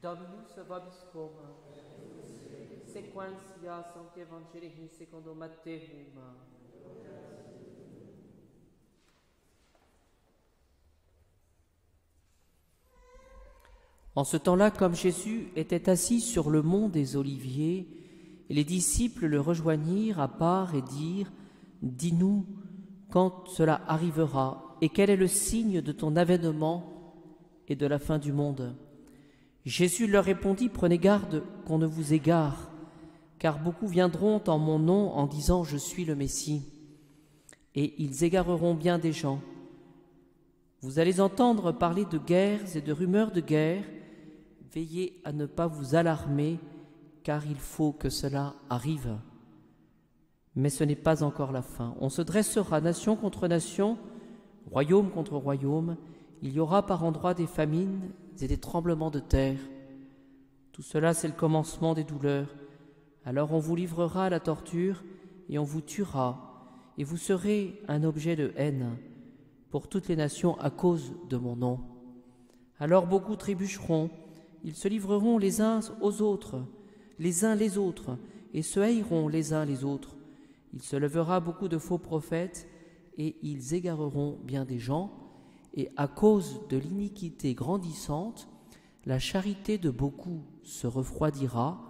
Dominus vobiscum, sequentia sancti evangelii secondo Matteum. En ce temps-là, comme Jésus était assis sur le mont des Oliviers, et les disciples le rejoignirent à part et dirent : « Dis-nous quand cela arrivera, et quel est le signe de ton avènement et de la fin du monde ?» Jésus leur répondit : « Prenez garde qu'on ne vous égare, car beaucoup viendront en mon nom en disant : Je suis le Messie, et ils égareront bien des gens. Vous allez entendre parler de guerres et de rumeurs de guerre. Veillez à ne pas vous alarmer, car il faut que cela arrive. Mais ce n'est pas encore la fin. On se dressera nation contre nation, royaume contre royaume. Il y aura par endroits des famines et des tremblements de terre. Tout cela, c'est le commencement des douleurs. Alors on vous livrera à la torture et on vous tuera, et vous serez un objet de haine pour toutes les nations à cause de mon nom. Alors beaucoup trébucheront, ils se livreront les uns aux autres, les uns les autres, et se haïront les uns les autres. Il se lèvera beaucoup de faux prophètes, et ils égareront bien des gens, et à cause de l'iniquité grandissante, la charité de beaucoup se refroidira,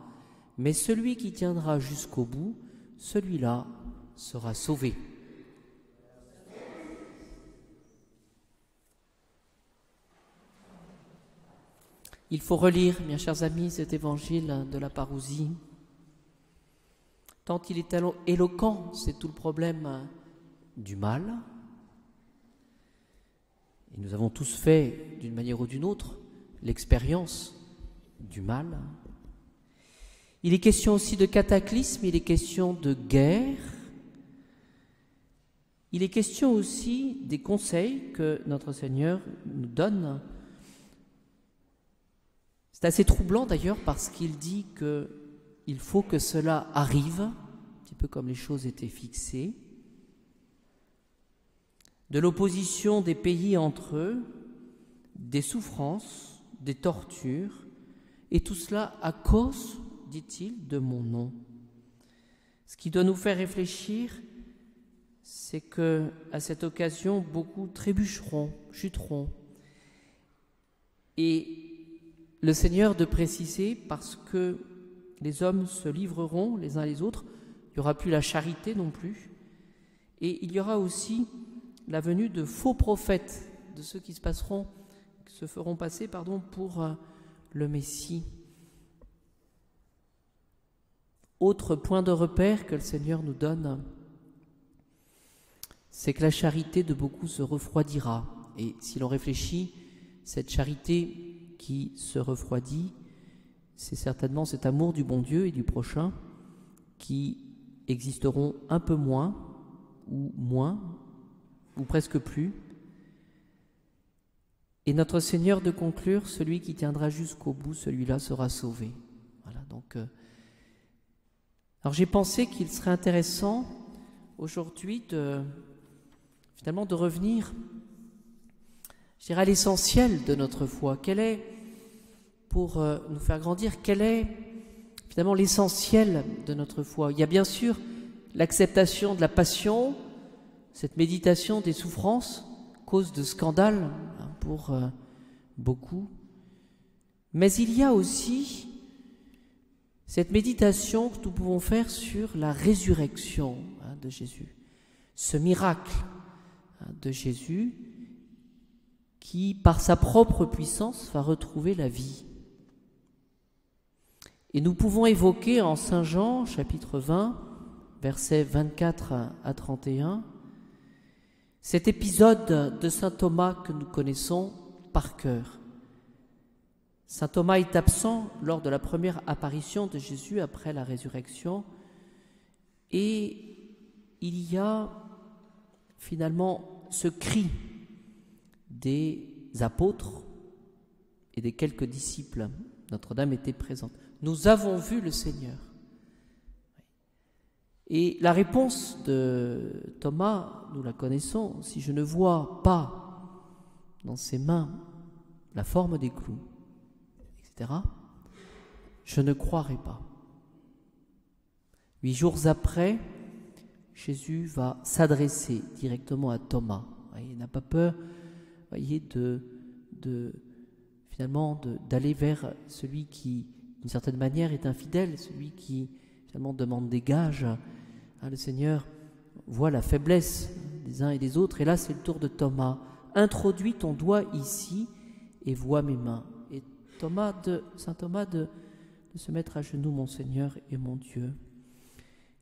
mais celui qui tiendra jusqu'au bout, celui-là sera sauvé. » Il faut relire, mes chers amis, cet évangile de la parousie. Tant il est éloquent, c'est tout le problème du mal. Et nous avons tous fait, d'une manière ou d'une autre, l'expérience du mal. Il est question aussi de cataclysme, il est question de guerre. Il est question aussi des conseils que notre Seigneur nous donne. C'est assez troublant d'ailleurs parce qu'il dit qu'il faut que cela arrive, un petit peu comme les choses étaient fixées, de l'opposition des pays entre eux, des souffrances, des tortures, et tout cela à cause, dit-il, de mon nom. Ce qui doit nous faire réfléchir, c'est que à cette occasion, beaucoup trébucheront, chuteront, et le Seigneur de préciser, parce que les hommes se livreront les uns les autres, il n'y aura plus la charité non plus, et il y aura aussi la venue de faux prophètes, de ceux qui se feront passer pour le Messie. Autre point de repère que le Seigneur nous donne, c'est que la charité de beaucoup se refroidira. Et si l'on réfléchit, cette charité qui se refroidit, c'est certainement cet amour du bon Dieu et du prochain qui existeront un peu moins, ou presque plus. Et notre Seigneur de conclure, celui qui tiendra jusqu'au bout, celui-là sera sauvé. Voilà, donc. Alors j'ai pensé qu'il serait intéressant aujourd'hui de revenir, je dirais, à l'essentiel de notre foi. Quel est, pour nous faire grandir, quel est finalement l'essentiel de notre foi? Il y a bien sûr l'acceptation de la passion, cette méditation des souffrances, cause de scandale pour beaucoup. Mais il y a aussi cette méditation que nous pouvons faire sur la résurrection de Jésus, ce miracle de Jésus qui, par sa propre puissance, va retrouver la vie. Et nous pouvons évoquer en Saint Jean, chapitre 20, versets 24 à 31, cet épisode de saint Thomas que nous connaissons par cœur. Saint Thomas est absent lors de la première apparition de Jésus après la résurrection, et il y a finalement ce cri des apôtres et des quelques disciples. Notre-Dame était présente. Nous avons vu le Seigneur. Et la réponse de Thomas, nous la connaissons: si je ne vois pas dans ses mains la forme des clous, etc., je ne croirai pas. 8 jours après, Jésus va s'adresser directement à Thomas. Il n'a pas peur, voyez, finalement d'aller vers celui qui, d'une certaine manière, est infidèle, celui qui finalement demande des gages. Le Seigneur voit la faiblesse des uns et des autres, et là c'est le tour de Thomas. Introduis ton doigt ici et vois mes mains. Et saint Thomas de se mettre à genoux, mon Seigneur et mon Dieu.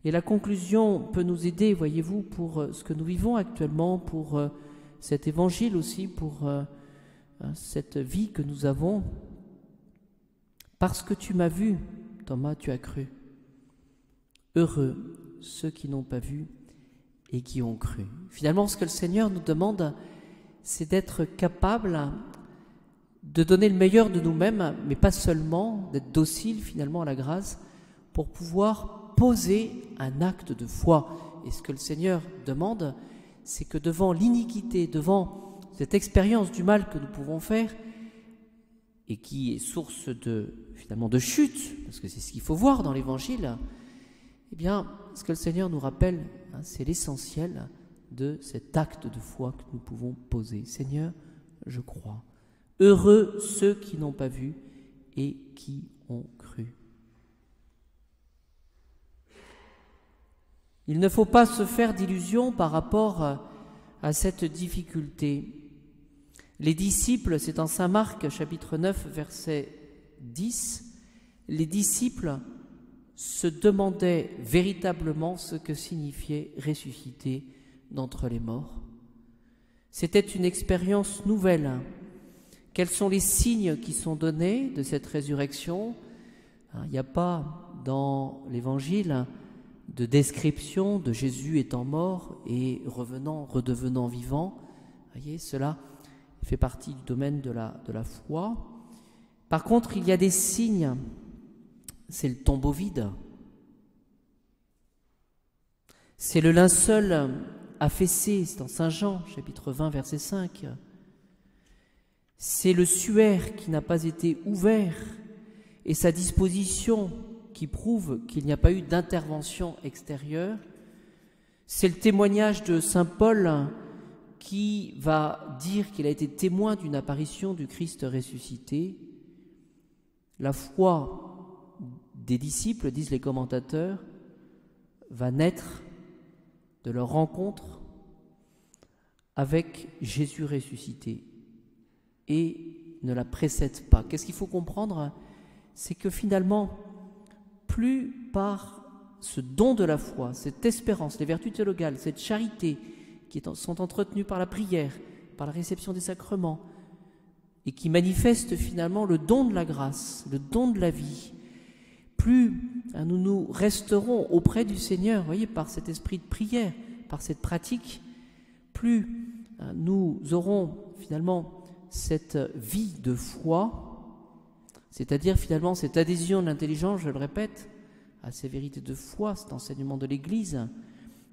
Et la conclusion peut nous aider, voyez-vous, pour ce que nous vivons actuellement, pour cet évangile aussi, pour cette vie que nous avons. Parce que tu m'as vu, Thomas, tu as cru. Heureux ceux qui n'ont pas vu et qui ont cru. Finalement, ce que le Seigneur nous demande, c'est d'être capable de donner le meilleur de nous-mêmes, mais pas seulement, d'être docile finalement à la grâce, pour pouvoir poser un acte de foi. Et ce que le Seigneur demande, c'est que devant l'iniquité, devant cette expérience du mal que nous pouvons faire, et qui est source finalement de chute, parce que c'est ce qu'il faut voir dans l'Évangile, eh bien, ce que le Seigneur nous rappelle, c'est l'essentiel de cet acte de foi que nous pouvons poser. Seigneur, je crois. Heureux ceux qui n'ont pas vu et qui ont cru. Il ne faut pas se faire d'illusions par rapport à cette difficulté. Les disciples, c'est en Saint Marc, chapitre 9, verset 10, les disciples se demandaient véritablement ce que signifiait ressusciter d'entre les morts. C'était une expérience nouvelle. Quels sont les signes qui sont donnés de cette résurrection? Il n'y a pas dans l'Évangile de description de Jésus étant mort et redevenant vivant. Vous voyez, cela fait partie du domaine de la foi. Par contre, il y a des signes. C'est le tombeau vide. C'est le linceul affaissé, c'est dans Saint Jean, chapitre 20, verset 5. C'est le suaire qui n'a pas été ouvert et sa disposition qui prouve qu'il n'y a pas eu d'intervention extérieure. C'est le témoignage de saint Paul qui va dire qu'il a été témoin d'une apparition du Christ ressuscité. La foi des disciples, disent les commentateurs, va naître de leur rencontre avec Jésus ressuscité et ne la précède pas. Qu'est-ce qu'il faut comprendre? C'est que finalement, plus par ce don de la foi, cette espérance, les vertus théologales, cette charité qui sont entretenues par la prière, par la réception des sacrements, et qui manifestent finalement le don de la grâce, le don de la vie, plus nous resterons auprès du Seigneur, voyez, par cet esprit de prière, par cette pratique, plus nous aurons finalement cette vie de foi, c'est-à-dire finalement cette adhésion de l'intelligence, je le répète, à ces vérités de foi, cet enseignement de l'Église,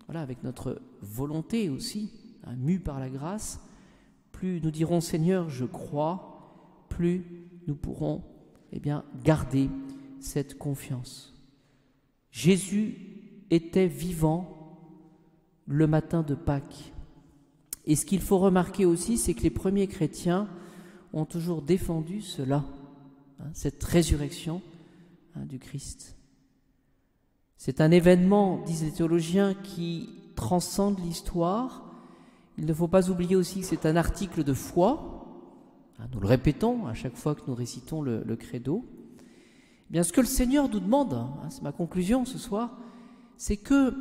voilà, avec notre volonté aussi, mue par la grâce, plus nous dirons Seigneur, je crois, plus nous pourrons garder cette confiance. Jésus était vivant le matin de Pâques. Et ce qu'il faut remarquer aussi, c'est que les premiers chrétiens ont toujours défendu cela, cette résurrection du Christ. C'est un événement, disent les théologiens, qui transcende l'histoire. Il ne faut pas oublier aussi que c'est un article de foi. Nous le répétons à chaque fois que nous récitons le credo. Eh bien, ce que le Seigneur nous demande, c'est ma conclusion ce soir, c'est que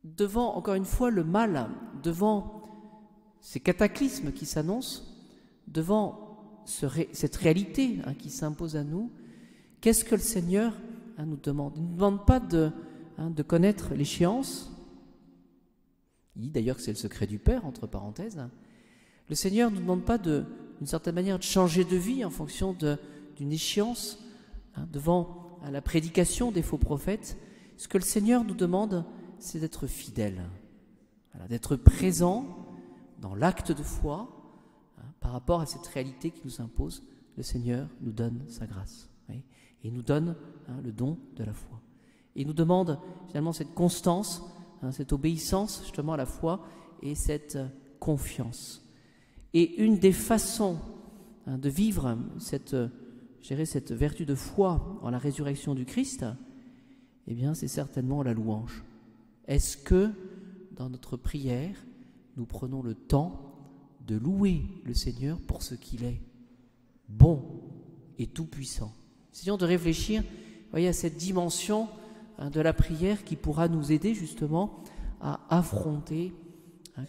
devant, encore une fois, le mal, devant ces cataclysmes qui s'annoncent, devant cette réalité qui s'impose à nous, qu'est-ce que le Seigneur nous demande? Il ne nous demande pas de connaître l'échéance. Il dit d'ailleurs que c'est le secret du Père, entre parenthèses. Le Seigneur ne nous demande pas d'une certaine manière de changer de vie en fonction d'une échéance devant la prédication des faux prophètes. Ce que le Seigneur nous demande, c'est d'être fidèle, d'être présent dans l'acte de foi par rapport à cette réalité qui nous impose. Le Seigneur nous donne sa grâce. Oui. Et il nous donne le don de la foi. Et il nous demande finalement cette constance, cette obéissance justement à la foi et cette confiance. Et une des façons de vivre cette vertu de foi en la résurrection du Christ, eh bien c'est certainement la louange. Est-ce que dans notre prière, nous prenons le temps de louer le Seigneur pour ce qu'il est, bon et tout-puissant? Essayons de réfléchir, voyez, à cette dimension de la prière qui pourra nous aider justement à affronter,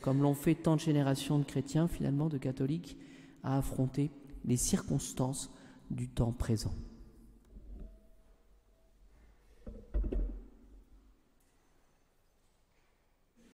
comme l'ont fait tant de générations de chrétiens, finalement de catholiques, à affronter les circonstances du temps présent.